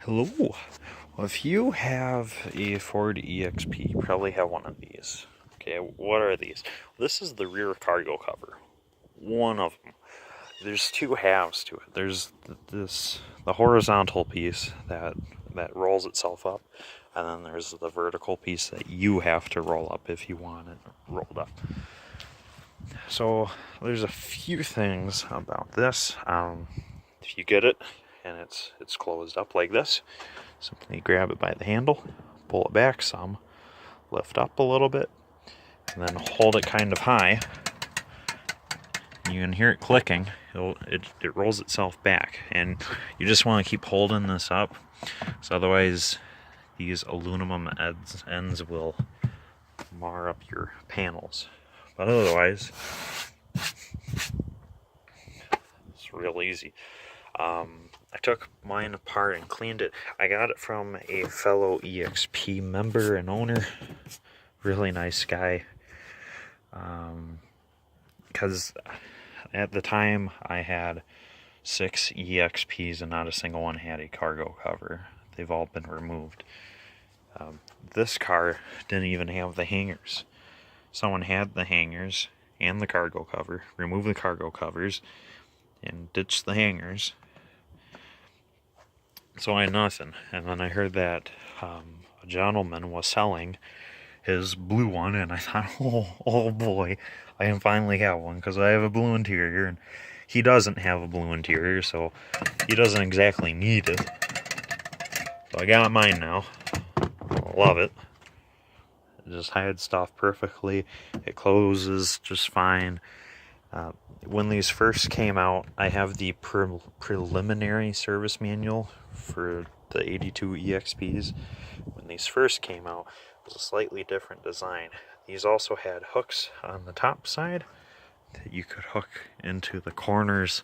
Hello. Well, if you have a Ford EXP, you probably have one of these. Okay, what are these? This is the rear cargo cover. One of them. There's two halves to it. There's the horizontal piece that rolls itself up, and then there's the vertical piece that you have to roll up if you want it rolled up. So there's a few things about this. If you get it and it's closed up like this, simply grab it by the handle, pull it back some, lift up a little bit, and then hold it kind of high. You can hear it clicking. It rolls itself back, and you just want to keep holding this up, so otherwise these aluminum ends will mar up your panels. But otherwise, it's real easy. I took mine apart and cleaned it. I got it from a fellow EXP member and owner. Really nice guy. Because at the time I had 6 EXPs and not a single one had a cargo cover. They've all been removed. This car didn't even have the hangers. Someone had the hangers and the cargo cover, removed the cargo covers, and ditched the hangers. So I had nothing. And then I heard that a gentleman was selling his blue one, and I thought, oh boy, I can finally have one, because I have a blue interior, and he doesn't have a blue interior, so he doesn't exactly need it. So I got mine now. I love it. It just hides stuff perfectly. It closes just fine. When these first came out, I have the preliminary service manual for the 82 EXPs. When these first came out, it was a slightly different design. These also had hooks on the top side that you could hook into the corners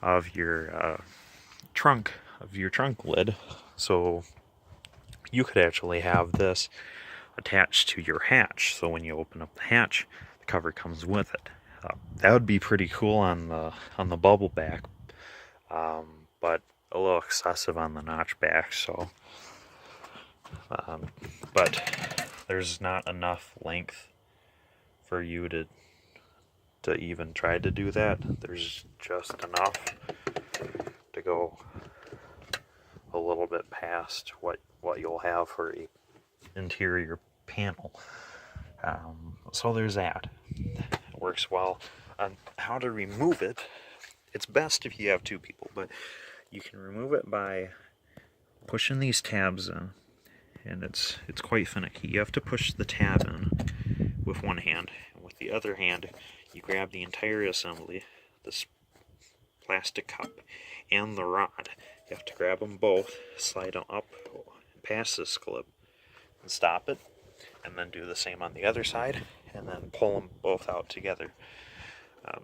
of your trunk lid, so you could actually have this attached to your hatch, so when you open up the hatch, the cover comes with it. That would be pretty cool on the bubble back, but a little excessive on the notch back. So, but there's not enough length for you to even try to do that. There's just enough to go a little bit past what you'll have for a interior panel. So there's that. It works well. On how to remove it, it's best if you have two people, but you can remove it by pushing these tabs in, and it's quite finicky. You have to push the tab in with one hand, and with the other hand you grab the entire assembly, this plastic cup and the rod. You have to grab them both, slide them up past this clip, and stop it, and then do the same on the other side, and then pull them both out together.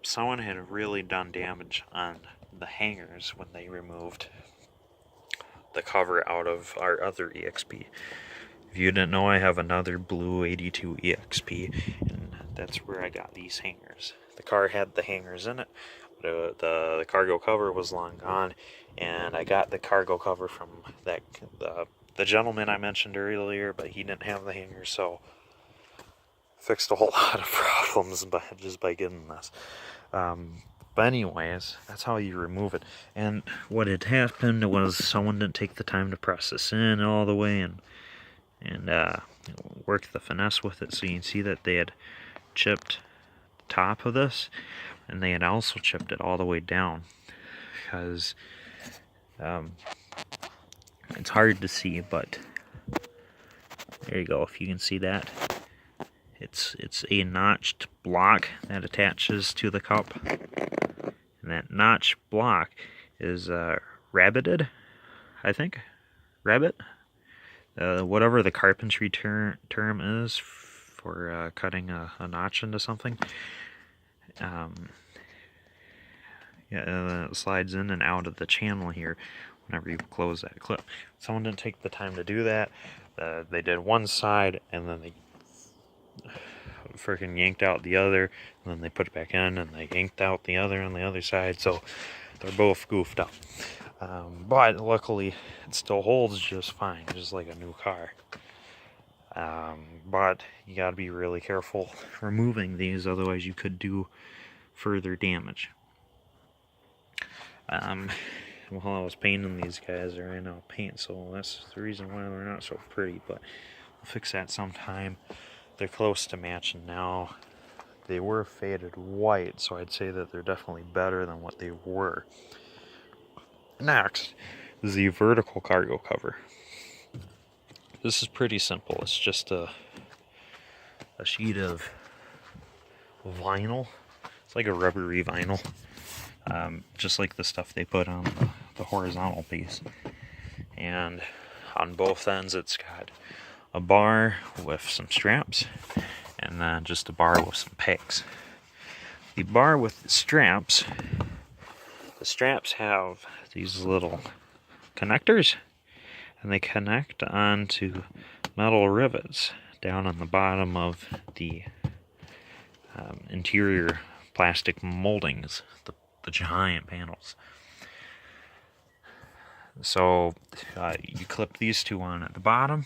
Someone had really done damage on the hangers when they removed the cover out of our other EXP. If you didn't know, I have another blue 82 EXP, and that's where I got these hangers. The car had the hangers in it, but the cargo cover was long gone, and I got the cargo cover from the gentleman I mentioned earlier, but he didn't have the hangers, so fixed a whole lot of problems just by getting this. But anyways, that's how you remove it. And what had happened was someone didn't take the time to press this in all the way and work the finesse with it. So you can see that they had chipped the top of this, and they had also chipped it all the way down, because it's hard to see, but there you go. If you can see that, it's a notched block that attaches to the cup, and that notch block is rabbited, I think, rabbit, whatever the carpentry term is for cutting a notch into something. Yeah, and then it slides in and out of the channel here whenever you close that clip. Someone didn't take the time to do that. They did one side, and then they freaking yanked out the other, and then they put it back in, and they yanked out the other on the other side, so they're both goofed up. But luckily it still holds just fine, just like a new car. But you gotta be really careful removing these, otherwise you could do further damage. While I was painting these guys, I ran out of paint, so that's the reason why they're not so pretty, but we'll fix that sometime. They're close to matching now. They were faded white, so I'd say that they're definitely better than what they were. Next is the vertical cargo cover. This is pretty simple. It's just a sheet of vinyl. It's like a rubbery vinyl, just like the stuff they put on the horizontal piece. And on both ends it's got a bar with some straps, and then just a bar with some pegs. The bar with the straps have these little connectors, and they connect onto metal rivets down on the bottom of the interior plastic moldings, the giant panels. So you clip these two on at the bottom,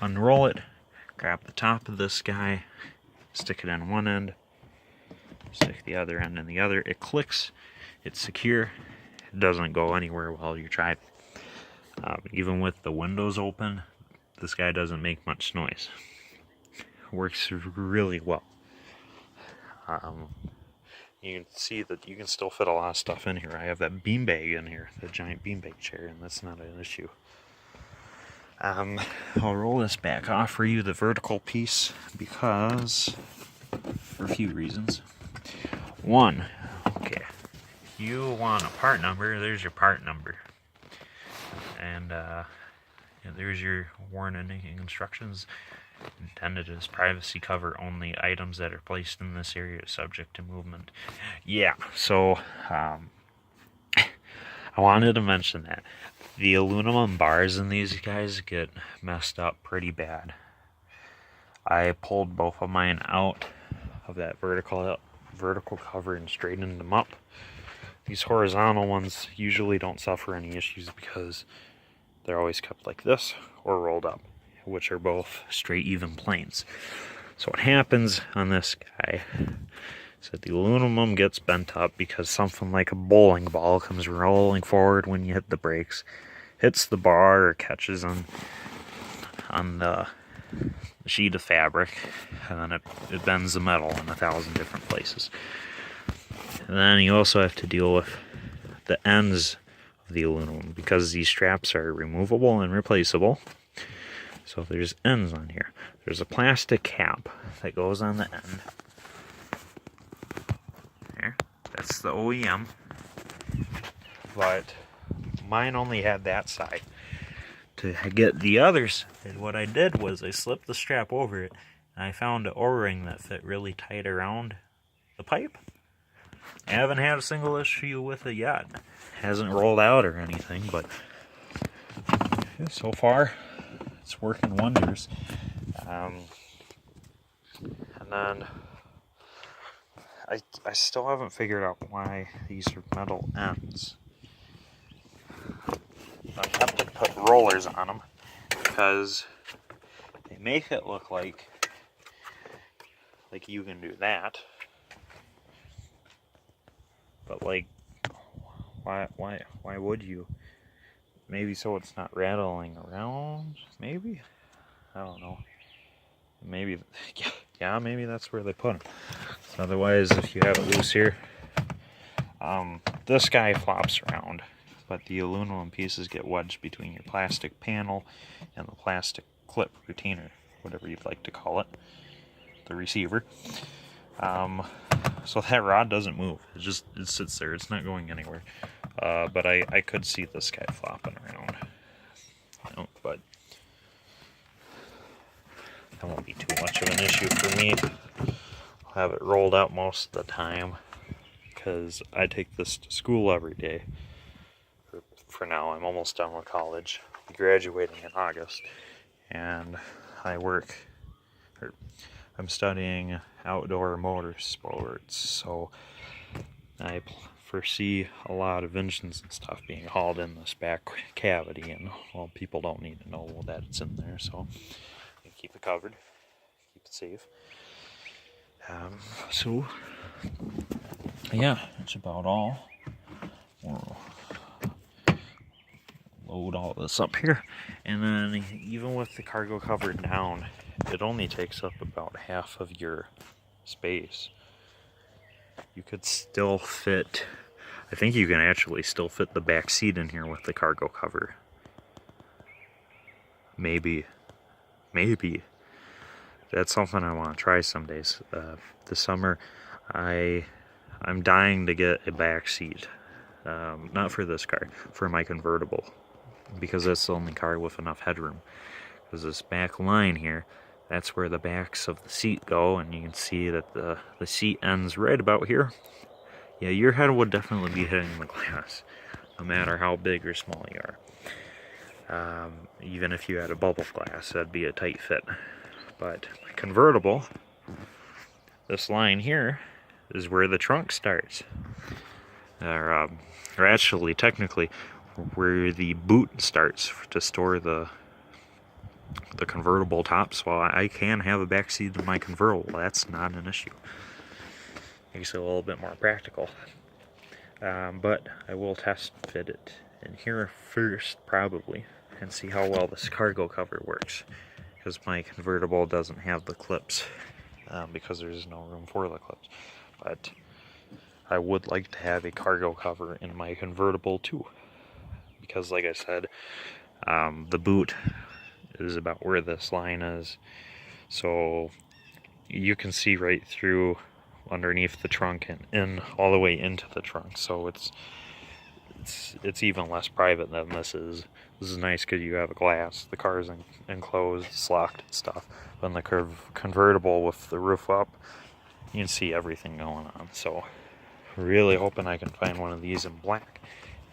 unroll it, grab the top of this guy, stick it on one end, stick the other end in the other. It clicks, it's secure, it doesn't go anywhere while you're driving. Even with the windows open, this guy doesn't make much noise. Works really well. You can see that you can still fit a lot of stuff in here. I have that beanbag in here, the giant beanbag chair, and that's not an issue. I'll roll this back off for you, the vertical piece, because for a few reasons. One, okay, you want a part number, there's your part number. And there's your warning instructions. Intended as privacy cover only. Items that are placed in this area are subject to movement. Yeah, so I wanted to mention that the aluminum bars in these guys get messed up pretty bad. I pulled both of mine out of that vertical cover and straightened them up. These horizontal ones usually don't suffer any issues because they're always kept like this or rolled up, which are both straight, even planes. So what happens on this guy is that the aluminum gets bent up because something like a bowling ball comes rolling forward when you hit the brakes, hits the bar or catches on the sheet of fabric, and then it bends the metal in 1,000 different places. And then you also have to deal with the ends of the aluminum because these straps are removable and replaceable. So there's ends on here. There's a plastic cap that goes on the end. There, that's the OEM. But mine only had that side. To get the other side, what I did was I slipped the strap over it, and I found an O-ring that fit really tight around the pipe. I haven't had a single issue with it yet. Hasn't rolled out or anything, but so far it's working wonders. And then I still haven't figured out why these are metal ends. I'm tempted to put rollers on them because they make it look like you can do that. But like, why would you? Maybe so it's not rattling around, maybe? I don't know. Maybe, yeah, maybe that's where they put them. Otherwise, if you have it loose here, this guy flops around, but the aluminum pieces get wedged between your plastic panel and the plastic clip retainer, whatever you'd like to call it, the receiver. So that rod doesn't move. It sits there. It's not going anywhere. But I could see this guy flopping around. But that won't be too much of an issue for me. I'll have it rolled out most of the time because I take this to school every day. For now, I'm almost done with college. I'll be graduating in August, and I'm studying outdoor motorsports, so I foresee a lot of engines and stuff being hauled in this back cavity, and well, people don't need to know that it's in there, so you keep it covered, keep it safe. So yeah, that's about all. We'll load all this up here, and then even with the cargo cover down, it only takes up about half of your space. You could still fit, I think you can actually still fit the back seat in here with the cargo cover. Maybe. That's something I want to try some days. This summer, I'm dying to get a back seat. Not for this car, for my convertible, because that's the only car with enough headroom. Because this back line here, that's where the backs of the seat go, and you can see that the seat ends right about here. Yeah, your head would definitely be hitting the glass, no matter how big or small you are. Even if you had a bubble glass, that'd be a tight fit. But convertible, this line here is where the trunk starts. Or actually, technically, where the boot starts to store the convertible top. So I can have a back seat in my convertible. That's not an issue. Makes it a little bit more practical. But I will test fit it in here first, probably, and see how well this cargo cover works. Because my convertible doesn't have the clips, because there's no room for the clips. But I would like to have a cargo cover in my convertible too, because like I said, the boot is about where this line is, so you can see right through underneath the trunk and in all the way into the trunk. So it's even less private than this is. This is nice because you have a glass, the car is enclosed, it's locked and stuff. But in the convertible with the roof up, you can see everything going on. So really hoping I can find one of these in black,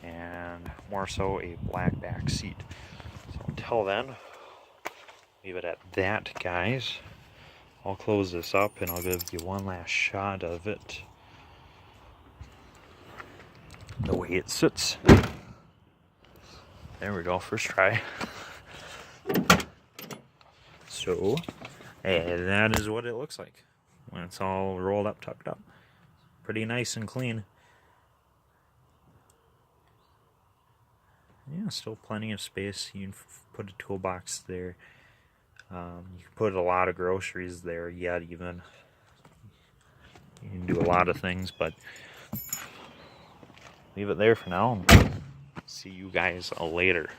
and more so a black back seat. So until then, leave it at that, guys. I'll close this up and I'll give you one last shot of it, the way it sits. There we go, first try. So, that is what it looks like when it's all rolled up, tucked up. Pretty nice and clean. Yeah, still plenty of space. You can put a toolbox there. You can put a lot of groceries there yet, even. You can do a lot of things, but leave it there for now. See you guys later.